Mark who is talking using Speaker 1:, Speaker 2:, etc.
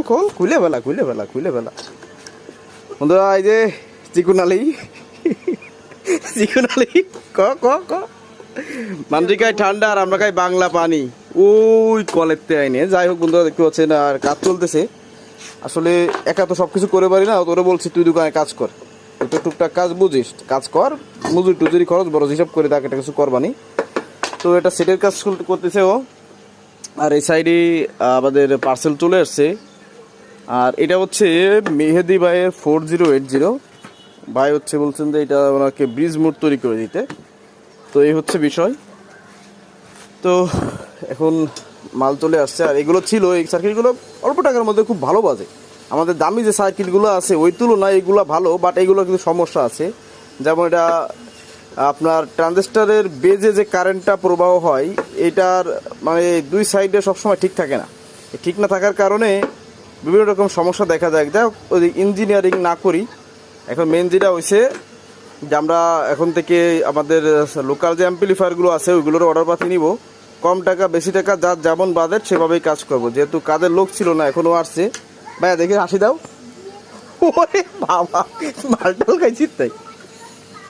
Speaker 1: খোল খুলে ফেলা বন্ধুরা। এই যে চিকুন আলী ক ক ক মান্দ্রি খাই ঠান্ডা আর আমরা খাই বাংলা পানি ওই কলেরতে আইনে। যাই হোক বন্ধুরা, দেখতে পাচ্ছেন আর কাজ চলতেছে। আসলে একা তো সব কিছু করে পারি না, তোরে বলছি তুই দোকানে কাজ কর, তুই তো টুকটাক কাজ বুঝিস, কাজ কর, মজুরি খরচ বড় হিসাব করে তাকে একটা কিছু করবানি। তো এটা সেটের কাজ করতেছে ও। আর এই সাইডে আমাদের পার্সেল চলে আসছে। আর এটা হচ্ছে মেহেদি ভাইয়ের 4080 ভাই হচ্ছে বলছেন যে এটা ওনাকে ব্রিজ মোড তৈরি করে দিতে। তো এই হচ্ছে বিষয়। তো এখন মাল চলে আসছে। আর এগুলো ছিল, এই সার্কিটগুলো অল্প টাকার মধ্যে খুব ভালো বাজে। আমাদের দামি যে সার্কিটগুলো আছে ওই তুলনায় এগুলো ভালো, বাট এইগুলো কিন্তু সমস্যা আছে। যেমন এটা আপনার ট্রানজিস্টরের বেজে যে কারেন্টটা প্রবাহ হয় এটার মানে দুই সাইডে সবসময় ঠিক থাকে না। ঠিক না থাকার কারণে বিভিন্ন রকম সমস্যা দেখা যায়। যাই হোক, ওই ইঞ্জিনিয়ারিং না করি। এখন মেন যেটা হয়েছে যে আমরা এখন থেকে আমাদের লোকাল যে অ্যাম্পলিফায়ারগুলো আছে ওইগুলোর অর্ডার পাতি নিব। কম টাকা বেশি টাকা যার যেমন বাজেট সেভাবেই কাজ করব। যেহেতু কাজের লোক ছিল না, এখনও আসছে। ভাইয়া দেখে হাসি দাও। ওরে বাবা, মালটাল খাইছিস তাই।